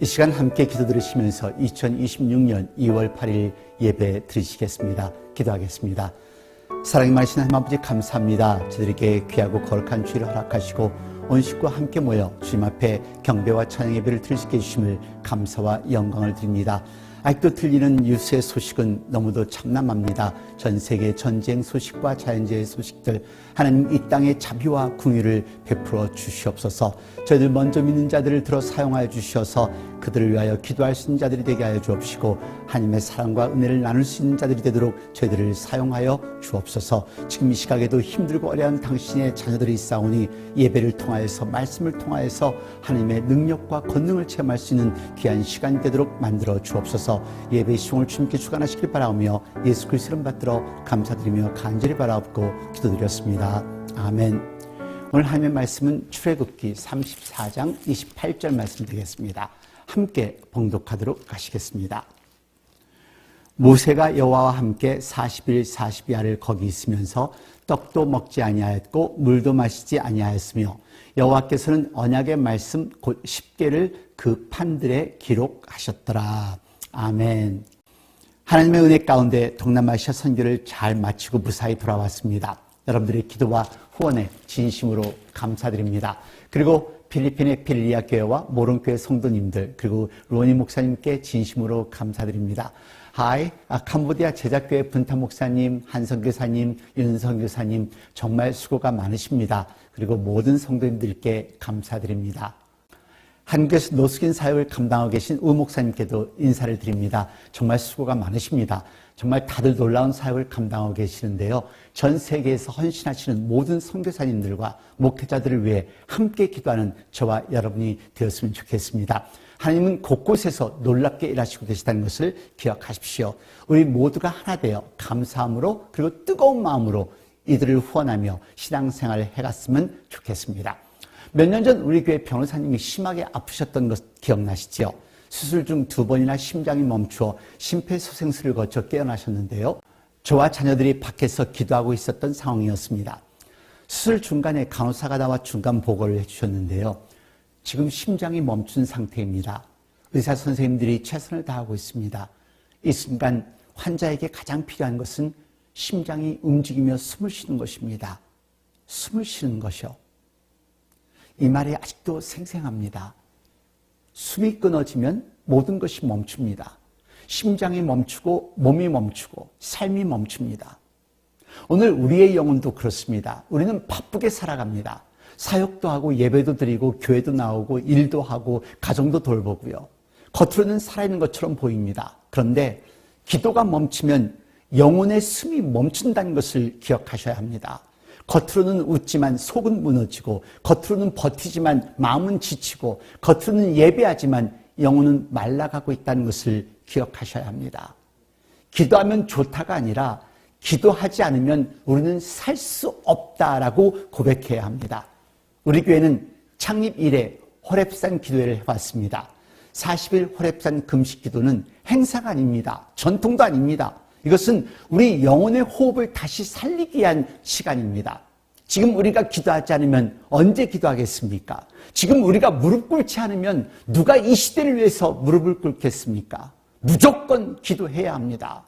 시간 함께 기도 들으시면서 2026년 2월 8일 예배 드리시겠습니다. 기도하겠습니다. 사랑이 많으신 하나님 아버지 감사합니다. 저들에게 귀하고 거룩한 주일을 허락하시고 온 식구와 함께 모여 주님 앞에 경배와 찬양 예배를 드릴 수 있게 해주심을 감사와 영광을 드립니다. 아직도 들리는 뉴스의 소식은 너무도 참담합니다. 전 세계 전쟁 소식과 자연재해 소식들, 하나님 이 땅의 자비와 궁유를 베풀어 주시옵소서. 저희들 먼저 믿는 자들을 들어 사용하여 주셔서 그들을 위하여 기도할 수 있는 자들이 되게 하여 주옵시고, 하나님의 사랑과 은혜를 나눌 수 있는 자들이 되도록 저희들을 사용하여 주옵소서. 지금 이 시각에도 힘들고 어려운 당신의 자녀들이 있사오니 예배를 통하여서, 말씀을 통하여서 하나님의 능력과 권능을 체험할 수 있는 귀한 시간이 되도록 만들어 주옵소서. 예배 시종을 주님께 주관하시길 바라오며 예수 그리스도 이름 받들어 감사드리며 간절히 바라옵고 기도드렸습니다. 아멘. 오늘 하나님의 말씀은 출애굽기 34장 28절 말씀 되겠습니다. 함께 봉독하도록 하시겠습니다. 모세가 여호와와 함께 40일 40야를 거기 있으면서 떡도 먹지 아니하였고 물도 마시지 아니하였으며 여호와께서는 언약의 말씀 곧 10개를 그 판들에 기록하셨더라. 아멘. 하나님의 은혜 가운데 동남아시아 선교를 잘 마치고 무사히 돌아왔습니다. 여러분들의 기도와 후원에 진심으로 감사드립니다. 그리고 필리핀의 필리아 교회와 모론교회 성도님들, 그리고 로니 목사님께 진심으로 감사드립니다. 캄보디아 제작교회 분타 목사님, 한성 교사님, 윤성 교사님 정말 수고가 많으십니다. 그리고 모든 성도님들께 감사드립니다. 한국에서 노숙인 사역을 감당하고 계신 우 목사님께도 인사를 드립니다. 정말 수고가 많으십니다. 정말 다들 놀라운 사역을 감당하고 계시는데요. 전 세계에서 헌신하시는 모든 선교사님들과 목회자들을 위해 함께 기도하는 저와 여러분이 되었으면 좋겠습니다. 하나님은 곳곳에서 놀랍게 일하시고 계시다는 것을 기억하십시오. 우리 모두가 하나 되어 감사함으로 그리고 뜨거운 마음으로 이들을 후원하며 신앙생활을 해갔으면 좋겠습니다. 몇 년 전 우리 교회 변호사님이 심하게 아프셨던 것 기억나시죠? 수술 중 2번이나 심장이 멈추어 심폐소생술을 거쳐 깨어나셨는데요. 저와 자녀들이 밖에서 기도하고 있었던 상황이었습니다. 수술 중간에 간호사가 나와 중간 보고를 해주셨는데요. 지금 심장이 멈춘 상태입니다. 의사 선생님들이 최선을 다하고 있습니다. 이 순간 환자에게 가장 필요한 것은 심장이 움직이며 숨을 쉬는 것입니다. 숨을 쉬는 것이요. 이 말이 아직도 생생합니다. 숨이 끊어지면 모든 것이 멈춥니다. 심장이 멈추고 몸이 멈추고 삶이 멈춥니다. 오늘 우리의 영혼도 그렇습니다. 우리는 바쁘게 살아갑니다. 사역도 하고 예배도 드리고 교회도 나오고 일도 하고 가정도 돌보고요. 겉으로는 살아있는 것처럼 보입니다. 그런데 기도가 멈추면 영혼의 숨이 멈춘다는 것을 기억하셔야 합니다. 겉으로는 웃지만 속은 무너지고, 겉으로는 버티지만 마음은 지치고, 겉으로는 예배하지만 영혼은 말라가고 있다는 것을 기억하셔야 합니다. 기도하면 좋다가 아니라 기도하지 않으면 우리는 살 수 없다라고 고백해야 합니다. 우리 교회는 창립 이래 호렙산 기도회를 해왔습니다. 40일 호렙산 금식 기도는 행사가 아닙니다. 전통도 아닙니다. 이것은 우리 영혼의 호흡을 다시 살리기 위한 시간입니다. 지금 우리가 기도하지 않으면 언제 기도하겠습니까? 지금 우리가 무릎 꿇지 않으면 누가 이 시대를 위해서 무릎을 꿇겠습니까? 무조건 기도해야 합니다.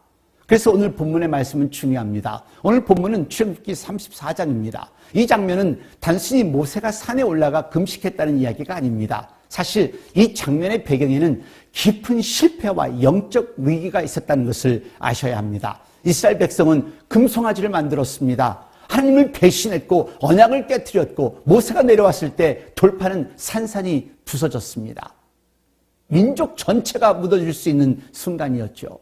그래서 오늘 본문의 말씀은 중요합니다. 오늘 본문은 출애굽기 34장입니다. 이 장면은 단순히 모세가 산에 올라가 금식했다는 이야기가 아닙니다. 사실 이 장면의 배경에는 깊은 실패와 영적 위기가 있었다는 것을 아셔야 합니다. 이스라엘 백성은 금송아지를 만들었습니다. 하나님을 배신했고 언약을 깨뜨렸고 모세가 내려왔을 때 돌파는 산산이 부서졌습니다. 민족 전체가 무너질 수 있는 순간이었죠.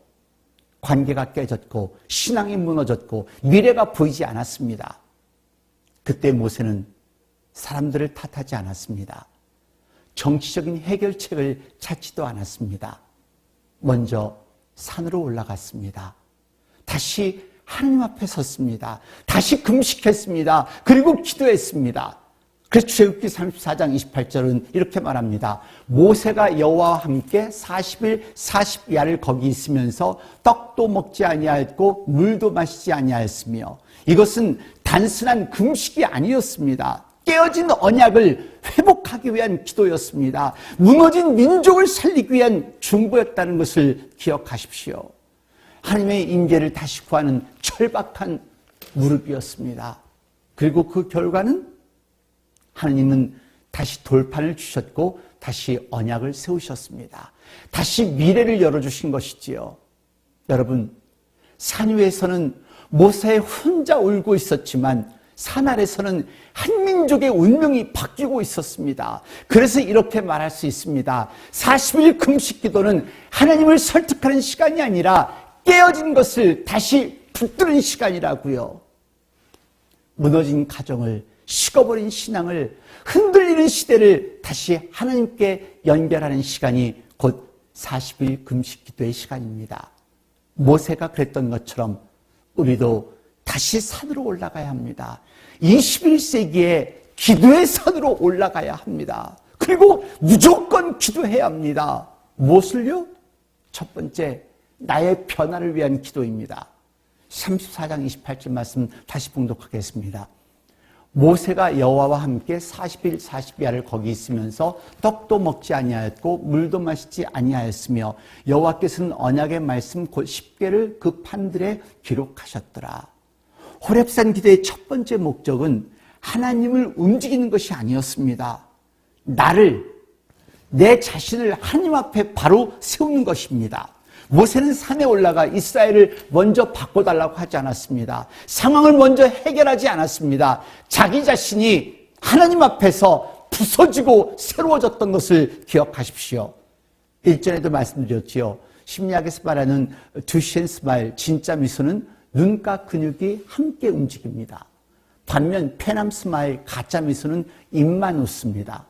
관계가 깨졌고 신앙이 무너졌고 미래가 보이지 않았습니다. 그때 모세는 사람들을 탓하지 않았습니다. 정치적인 해결책을 찾지도 않았습니다. 먼저 산으로 올라갔습니다. 다시 하나님 앞에 섰습니다. 다시 금식했습니다. 그리고 기도했습니다. 그래서 출애굽기 34장 28절은 이렇게 말합니다. 모세가 여호와와 함께 40일 40야를 거기 있으면서 떡도 먹지 아니하였고 물도 마시지 아니하였으며, 이것은 단순한 금식이 아니었습니다. 깨어진 언약을 회복하기 위한 기도였습니다. 무너진 민족을 살리기 위한 중보였다는 것을 기억하십시오. 하나님의 임재를 다시 구하는 절박한 무릎이었습니다. 그리고 그 결과는 하나님은 다시 돌판을 주셨고 다시 언약을 세우셨습니다. 다시 미래를 열어주신 것이지요. 여러분, 산 위에서는 모세 혼자 울고 있었지만 산 아래서는 한 민족의 운명이 바뀌고 있었습니다. 그래서 이렇게 말할 수 있습니다. 40일 금식 기도는 하나님을 설득하는 시간이 아니라 깨어진 것을 다시 붙드는 시간이라고요. 무너진 가정을, 식어버린 신앙을, 흔들리는 시대를 다시 하나님께 연결하는 시간이 곧 40일 금식 기도의 시간입니다. 모세가 그랬던 것처럼 우리도 다시 산으로 올라가야 합니다. 21세기에 기도의 산으로 올라가야 합니다. 그리고 무조건 기도해야 합니다. 무엇을요? 첫 번째, 나의 변화를 위한 기도입니다. 34장 28절 말씀 다시 봉독하겠습니다. 모세가 여호와와 함께 40일 40야를 거기 있으면서 떡도 먹지 아니하였고 물도 마시지 아니하였으며 여호와께서는 언약의 말씀 곧 10개를 그 판들에 기록하셨더라. 호렙산 기도의 첫 번째 목적은 하나님을 움직이는 것이 아니었습니다. 내 자신을 하나님 앞에 바로 세우는 것입니다. 모세는 산에 올라가 이스라엘을 먼저 바꿔달라고 하지 않았습니다. 상황을 먼저 해결하지 않았습니다. 자기 자신이 하나님 앞에서 부서지고 새로워졌던 것을 기억하십시오. 일전에도 말씀드렸지요. 심리학에서 말하는 두시엔 스마일, 진짜 미소는 눈가 근육이 함께 움직입니다. 반면 페남 스마일, 가짜 미소는 입만 웃습니다.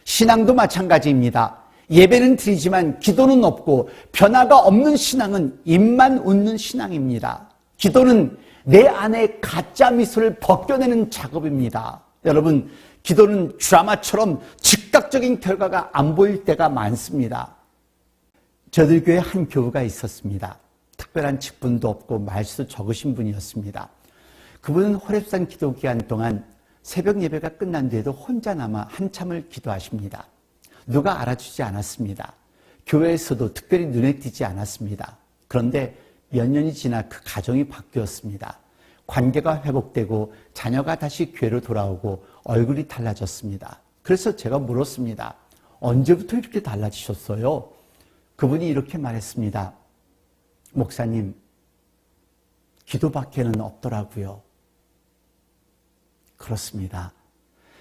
신앙도 마찬가지입니다. 예배는 드리지만 기도는 없고 변화가 없는 신앙은 입만 웃는 신앙입니다. 기도는 내 안에 가짜 미소를 벗겨내는 작업입니다. 여러분, 기도는 드라마처럼 즉각적인 결과가 안 보일 때가 많습니다. 저들 교회에 한 교우가 있었습니다. 특별한 직분도 없고 말수도 적으신 분이었습니다. 그분은 호렙산 기도 기간 동안 새벽 예배가 끝난 뒤에도 혼자 남아 한참을 기도하십니다. 누가 알아주지 않았습니다. 교회에서도 특별히 눈에 띄지 않았습니다. 그런데 몇 년이 지나 그 가정이 바뀌었습니다. 관계가 회복되고 자녀가 다시 교회로 돌아오고 얼굴이 달라졌습니다. 그래서 제가 물었습니다. 언제부터 이렇게 달라지셨어요? 그분이 이렇게 말했습니다. 목사님, 기도밖에는 없더라고요. 그렇습니다.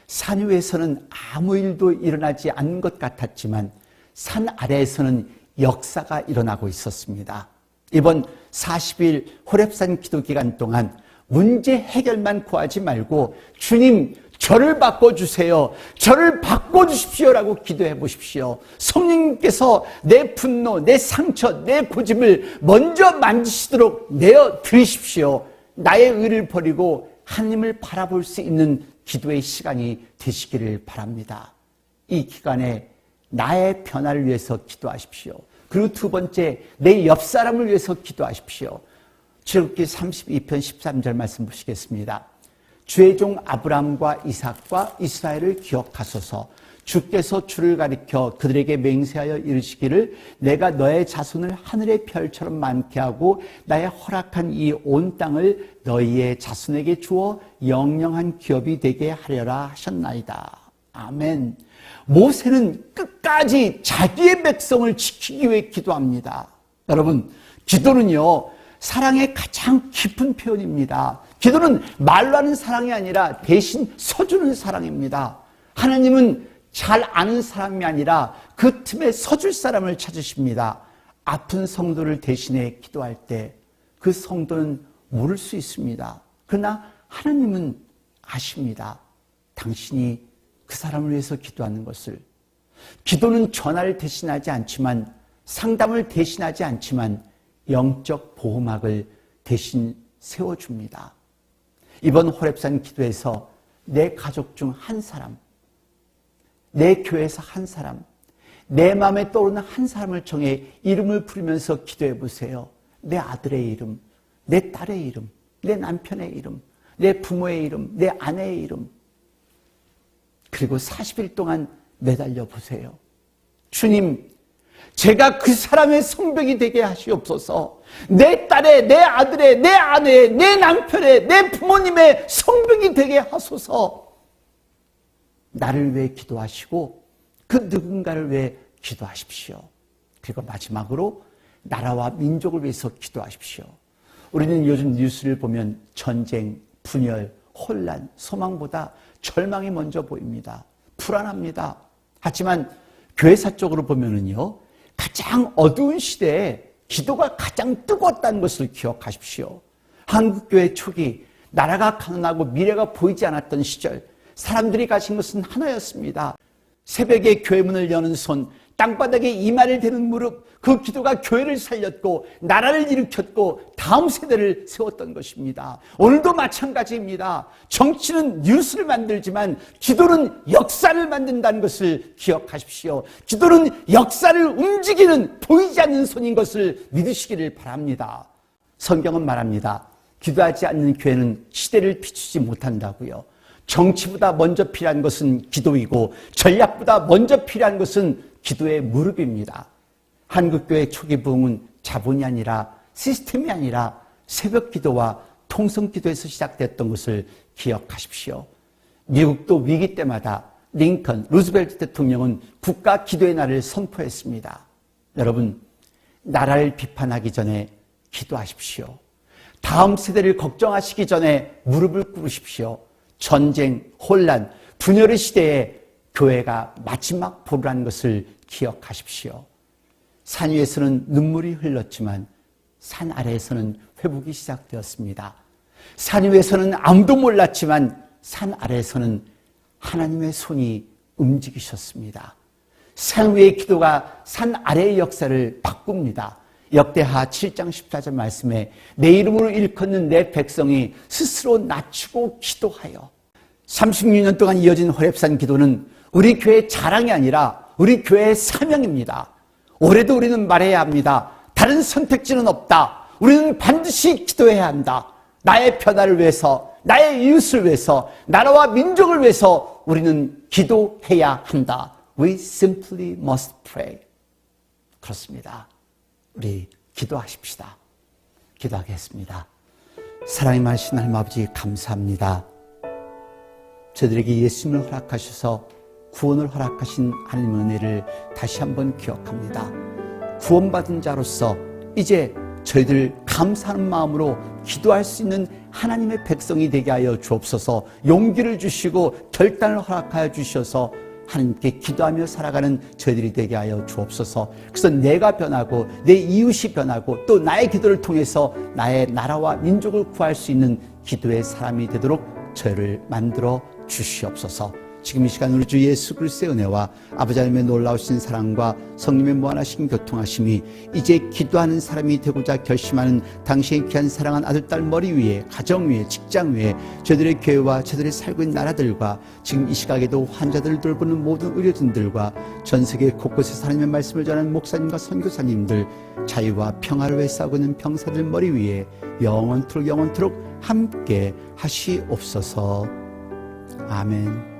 산 위에서는 아무 일도 일어나지 않는 것 같았지만 산 아래에서는 역사가 일어나고 있었습니다. 이번 40일 호렙산 기도 기간 동안 문제 해결만 구하지 말고 주님, 저를 바꿔주세요. 저를 바꿔주십시오라고 기도해 보십시오. 성령님께서 내 분노, 내 상처, 내 고집을 먼저 만지시도록 내어 드리십시오. 나의 의를 버리고 하나님을 바라볼 수 있는 기도의 시간이 되시기를 바랍니다. 이 기간에 나의 변화를 위해서 기도하십시오. 그리고 두 번째, 내 옆 사람을 위해서 기도하십시오. 출애굽기 32편 13절 말씀 보시겠습니다. 주의 종 아브라함과 이삭과 이스라엘을 기억하소서. 주께서 주를 가리켜 그들에게 맹세하여 이르시기를 내가 너의 자손을 하늘의 별처럼 많게 하고 나의 허락한 이 온 땅을 너희의 자손에게 주어 영영한 기업이 되게 하려라 하셨나이다. 아멘. 모세는 끝까지 자기의 백성을 지키기 위해 기도합니다. 여러분, 기도는요, 사랑의 가장 깊은 표현입니다. 기도는 말로 하는 사랑이 아니라 대신 서주는 사랑입니다. 하나님은 잘 아는 사람이 아니라 그 틈에 서줄 사람을 찾으십니다. 아픈 성도를 대신해 기도할 때 그 성도는 모를 수 있습니다. 그러나 하나님은 아십니다. 당신이 그 사람을 위해서 기도하는 것을. 기도는 전화를 대신하지 않지만, 상담을 대신하지 않지만 영적 보호막을 대신 세워줍니다. 이번 호렙산 기도에서 내 가족 중 한 사람, 내 교회에서 한 사람, 내 마음에 떠오르는 한 사람을 정해 이름을 부르면서 기도해 보세요. 내 아들의 이름, 내 딸의 이름, 내 남편의 이름, 내 부모의 이름, 내 아내의 이름. 그리고 40일 동안 매달려 보세요. 주님, 제가 그 사람의 성벽이 되게 하시옵소서. 내 딸의, 내 아들의, 내 아내의, 내 남편의, 내 부모님의 성벽이 되게 하소서. 나를 위해 기도하시고 그 누군가를 위해 기도하십시오. 그리고 마지막으로 나라와 민족을 위해서 기도하십시오. 우리는 요즘 뉴스를 보면 전쟁, 분열, 혼란, 소망보다 절망이 먼저 보입니다. 불안합니다. 하지만 교회사 쪽으로 보면은요, 가장 어두운 시대에 기도가 가장 뜨거웠다는 것을 기억하십시오. 한국교회 초기, 나라가 가난하고 미래가 보이지 않았던 시절, 사람들이 가진 것은 하나였습니다. 새벽에 교회 문을 여는 손, 땅바닥에 이마를 대는 무릎, 그 기도가 교회를 살렸고 나라를 일으켰고 다음 세대를 세웠던 것입니다. 오늘도 마찬가지입니다. 정치는 뉴스를 만들지만 기도는 역사를 만든다는 것을 기억하십시오. 기도는 역사를 움직이는 보이지 않는 손인 것을 믿으시기를 바랍니다. 성경은 말합니다. 기도하지 않는 교회는 시대를 비추지 못한다고요. 정치보다 먼저 필요한 것은 기도이고 전략보다 먼저 필요한 것은 기도의 무릎입니다. 한국교회 초기 부흥은 자본이 아니라 시스템이 아니라 새벽 기도와 통성 기도에서 시작됐던 것을 기억하십시오. 미국도 위기 때마다 링컨, 루즈벨트 대통령은 국가 기도의 날을 선포했습니다. 여러분, 나라를 비판하기 전에 기도하십시오. 다음 세대를 걱정하시기 전에 무릎을 꿇으십시오. 전쟁, 혼란, 분열의 시대에 교회가 마지막 보루라는 것을 기억하십시오. 산 위에서는 눈물이 흘렀지만 산 아래에서는 회복이 시작되었습니다. 산 위에서는 아무도 몰랐지만 산 아래에서는 하나님의 손이 움직이셨습니다. 산 위의 기도가 산 아래의 역사를 바꿉니다. 역대하 7장 14절 말씀에 내 이름으로 일컫는 내 백성이 스스로 낮추고 기도하여 36년 동안 이어진 호렙산 기도는 우리 교회의 자랑이 아니라 우리 교회의 사명입니다. 올해도 우리는 말해야 합니다. 다른 선택지는 없다. 우리는 반드시 기도해야 한다. 나의 변화를 위해서, 나의 이웃을 위해서, 나라와 민족을 위해서 우리는 기도해야 한다. We simply must pray. 그렇습니다. 우리 기도하십시다. 기도하겠습니다. 사랑이 많으신 하나님 아버지 감사합니다. 저들에게 예수님을 허락하셔서 구원을 허락하신 하나님의 은혜를 다시 한번 기억합니다. 구원받은 자로서 이제 저희들 감사하는 마음으로 기도할 수 있는 하나님의 백성이 되게 하여 주옵소서. 용기를 주시고 결단을 허락하여 주셔서 하나님께 기도하며 살아가는 저희들이 되게 하여 주옵소서. 그래서 내가 변하고 내 이웃이 변하고 또 나의 기도를 통해서 나의 나라와 민족을 구할 수 있는 기도의 사람이 되도록 저희를 만들어 주시옵소서. 지금 이 시간 우리 주 예수 그리스도의 은혜와 아버지 하나님의 놀라우신 사랑과 성령의 무한하신 교통하심이 이제 기도하는 사람이 되고자 결심하는 당신의 귀한 사랑한 아들, 딸 머리 위에, 가정 위에, 직장 위에, 저들의 교회와 저들이 살고 있는 나라들과 지금 이 시각에도 환자들을 돌보는 모든 의료진들과 전 세계 곳곳에서 하나님의 말씀을 전하는 목사님과 선교사님들, 자유와 평화를 위해 싸우고 있는 병사들 머리 위에 영원토록 함께 하시옵소서. 아멘.